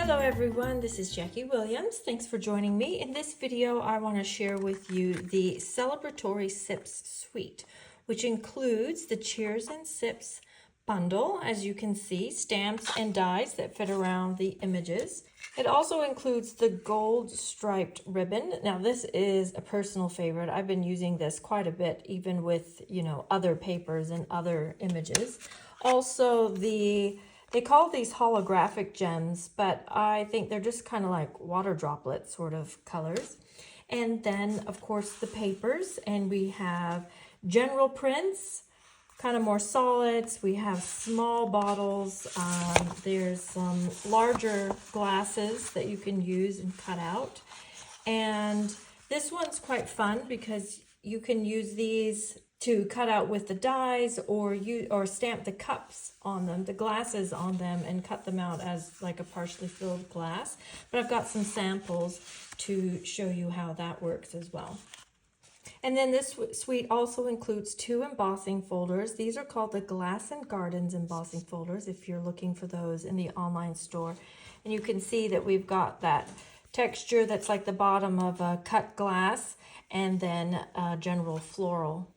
Hello everyone, this is Jackie Williams. Thanks for joining me. In this video, I want to share with you the Celebratory Sips Suite, which includes the Cheers and Sips bundle, as you can see, stamps and dies that fit around the images. It also includes the gold striped ribbon. Now this is a personal favorite. I've been using this quite a bit, even with, other papers and other images. Also they call these holographic gems, but I think they're just kind of like water droplet sort of colors. And then, of course, the papers, and we have general prints, kind of more solids. We have small bottles. There's some larger glasses that you can use and cut out. And this one's quite fun because you can use these to cut out with the dies or stamp the cups on them, the glasses on them, and cut them out as like a partially filled glass. But I've got some samples to show you how that works as well. And then this suite also includes 2 embossing folders. These are called the Glass and Gardens embossing folders if you're looking for those in the online store. And you can see that we've got that texture that's like the bottom of a cut glass, and then general floral.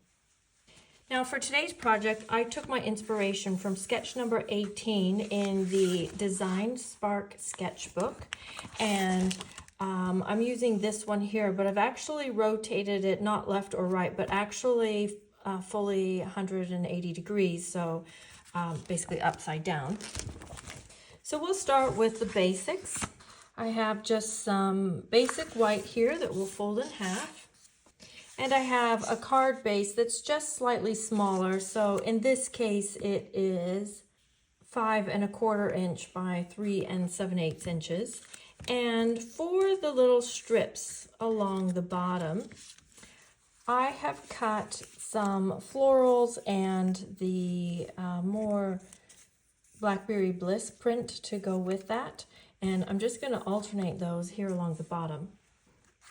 Now for today's project, I took my inspiration from sketch number 18 in the Design Spark sketchbook, and I'm using this one here, but I've actually rotated it not left or right, but actually fully 180 degrees, so basically upside down. So we'll start with the basics. I have just some basic white here that we'll fold in half. And I have a card base that's just slightly smaller. So in this case, it is 5 1/4 inch by 3 7/8 inches. And for the little strips along the bottom, I have cut some florals and the more Blackberry Bliss print to go with that. And I'm just going to alternate those here along the bottom.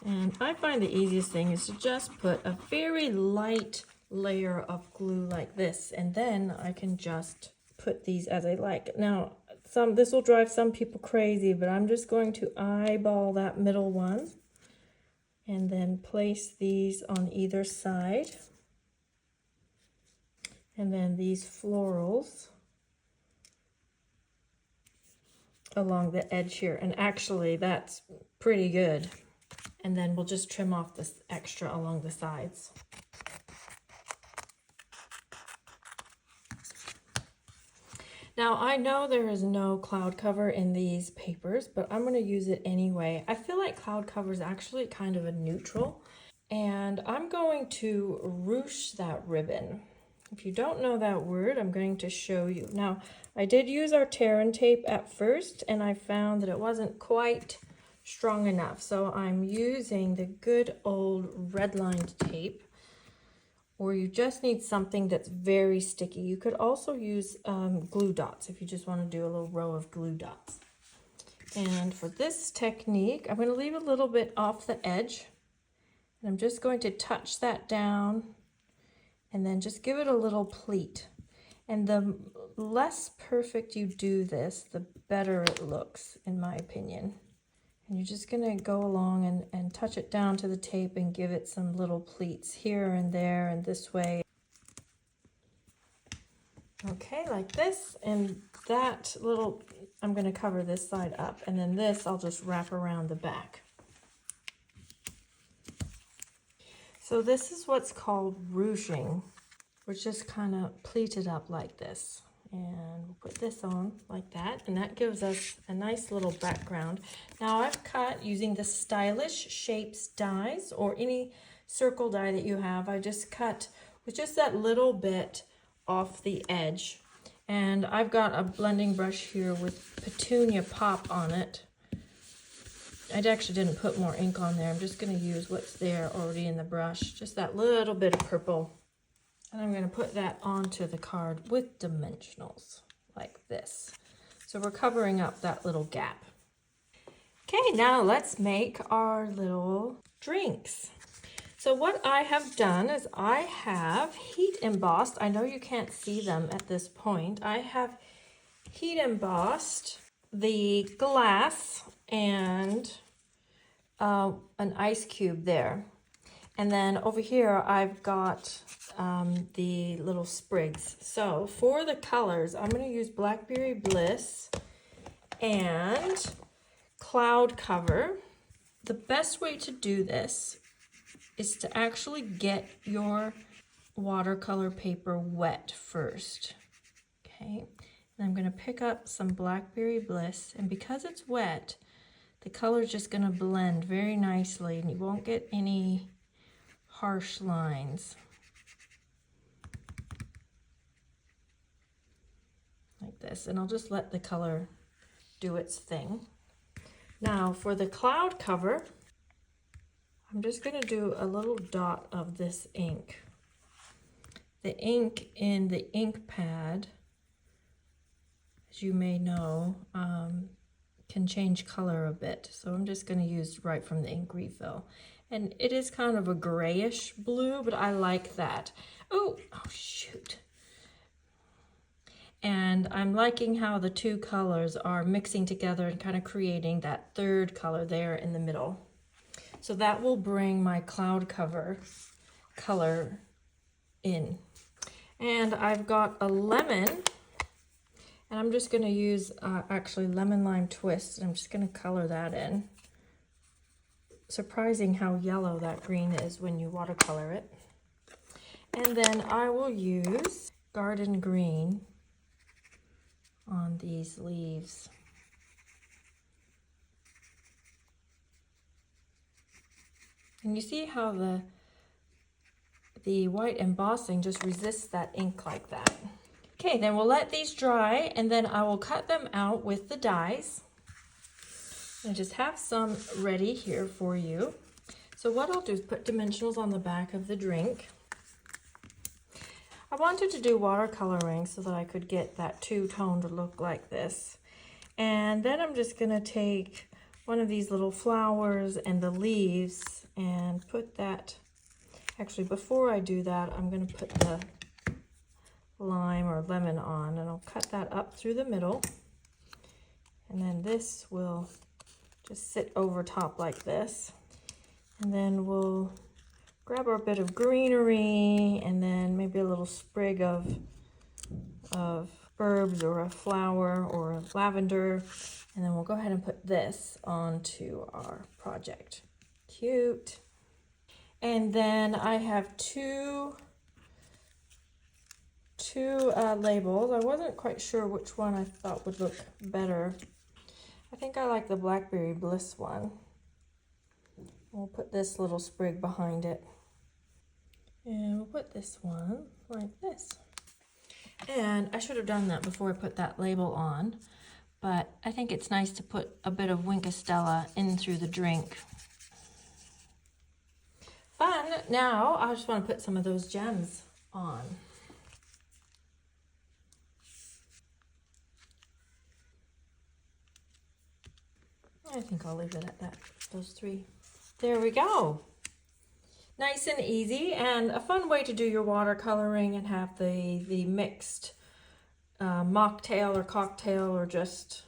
And I find the easiest thing is to just put a very light layer of glue like this, and then I can just put these as I like. Now, this will drive some people crazy, but I'm just going to eyeball that middle one and then place these on either side. And then these florals along the edge here. And actually, that's pretty good. And then we'll just trim off this extra along the sides. Now, I know there is no cloud cover in these papers, but I'm going to use it anyway. I feel like cloud cover is actually kind of a neutral, and I'm going to ruche that ribbon. If you don't know that word, I'm going to show you. Now, I did use our tear and tape at first, and I found that it wasn't quite strong enough, so I'm using the good old red lined tape, or you just need something that's very sticky. You could also use glue dots if you just want to do a little row of glue dots. And for this technique, I'm going to leave a little bit off the edge, and I'm just going to touch that down and then just give it a little pleat. And the less perfect you do this, the better it looks, in my opinion. And you're just going to go along and touch it down to the tape and give it some little pleats here and there and this way. Okay, like this. And that little, I'm going to cover this side up. And then this, I'll just wrap around the back. So this is what's called ruching, which just kind of pleat it up like this. And we'll put this on like that, and that gives us a nice little background. Now I've cut using the Stylish Shapes dies, or any circle die that you have. I just cut with just that little bit off the edge. And I've got a blending brush here with Petunia Pop on it. I actually didn't put more ink on there. I'm just going to use what's there already in the brush, just that little bit of purple. And I'm going to put that onto the card with dimensionals, like this. So we're covering up that little gap. Okay, now let's make our little drinks. So what I have done is I have heat embossed. I know you can't see them at this point. I have heat embossed the glass and an ice cube there. And then over here, I've got the little sprigs. So for the colors, I'm going to use Blackberry Bliss and Cloud Cover. The best way to do this is to actually get your watercolor paper wet first. Okay, and I'm going to pick up some Blackberry Bliss, and because it's wet, the color is just going to blend very nicely and you won't get any harsh lines. Like this, and I'll just let the color do its thing. Now for the cloud cover, I'm just going to do a little dot of this ink. The ink in the ink pad, as you may know, can change color a bit. So I'm just going to use right from the ink refill. And it is kind of a grayish blue, but I like that. Oh shoot. And I'm liking how the two colors are mixing together and kind of creating that third color there in the middle. So that will bring my cloud cover color in. And I've got a lemon, and I'm just going to use actually lemon lime twist. I'm just going to color that in. Surprising how yellow that green is when you watercolor it. And then I will use garden green on these leaves. And you see how the white embossing just resists that ink like that. Okay, then we'll let these dry, and then I will cut them out with the dies. I just have some ready here for you. So what I'll do is put dimensionals on the back of the drink. I wanted to do watercoloring so that I could get that two-tone to look like this. And then I'm just going to take one of these little flowers and the leaves and put that, actually before I do that, I'm going to put the lime or lemon on, and I'll cut that up through the middle. And then this will just sit over top like this. And then we'll grab our bit of greenery and then maybe a little sprig of herbs or a flower or lavender. And then we'll go ahead and put this onto our project. Cute. And then I have two labels. I wasn't quite sure which one I thought would look better. I think I like the Blackberry Bliss one. We'll put this little sprig behind it. And we'll put this one like this. And I should have done that before I put that label on, but I think it's nice to put a bit of Winkostella in through the drink. Fun. Now I just want to put some of those gems on. I think I'll leave it at that, those three. There we go. Nice and easy, and a fun way to do your watercoloring and have the mixed mocktail or cocktail or just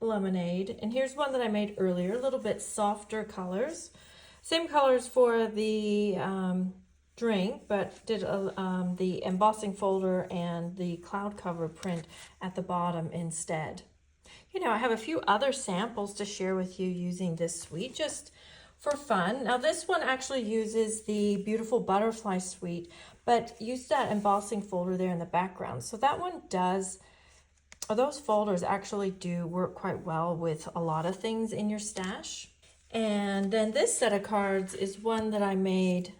lemonade. And here's one that I made earlier, a little bit softer colors. Same colors for the drink, but did the embossing folder and the cloud cover print at the bottom instead. You know, I have a few other samples to share with you using this suite just for fun. Now this one actually uses the beautiful butterfly suite, but use that embossing folder there in the background. So that one does, or those folders actually do work quite well with a lot of things in your stash. And then this set of cards is one that I made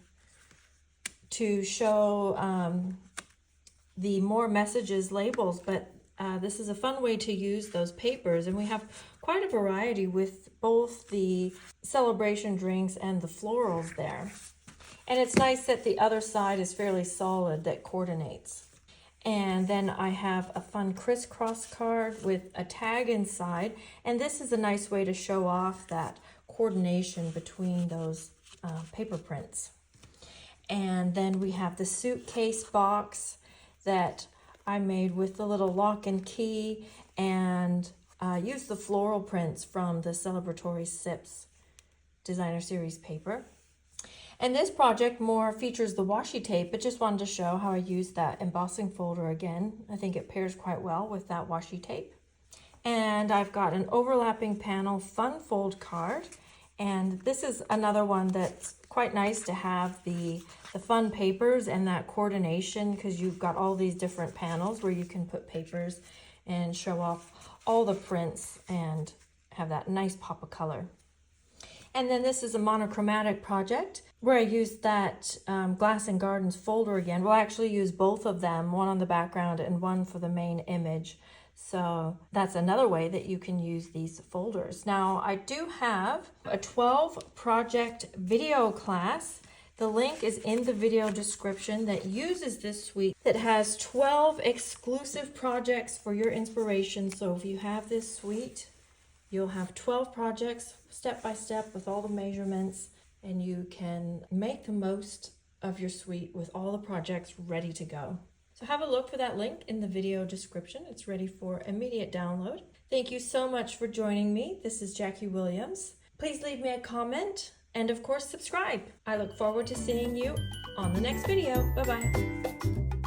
to show the more messages labels, but this is a fun way to use those papers, and we have quite a variety with both the celebration drinks and the florals there. And it's nice that the other side is fairly solid, that coordinates. And then I have a fun crisscross card with a tag inside, and this is a nice way to show off that coordination between those paper prints. And then we have the suitcase box that I made with the little lock and key and used the floral prints from the Celebratory Sips designer series paper. And this project more features the washi tape, but just wanted to show how I used that embossing folder again. I think it pairs quite well with that washi tape. And I've got an overlapping panel fun fold card. And this is another one that's quite nice to have the fun papers and that coordination, because you've got all these different panels where you can put papers and show off all the prints and have that nice pop of color. And then this is a monochromatic project where I used that Glass and Gardens folder again. Well, I actually used both of them, one on the background and one for the main image. So that's another way that you can use these folders. Now, I do have a 12 project video class. The link is in the video description that uses this suite that has 12 exclusive projects for your inspiration. So if you have this suite, you'll have 12 projects step by step with all the measurements, and you can make the most of your suite with all the projects ready to go. So have a look for that link in the video description. It's ready for immediate download. Thank you so much for joining me. This is Jackie Williams. Please leave me a comment and of course subscribe. I look forward to seeing you on the next video. Bye-bye.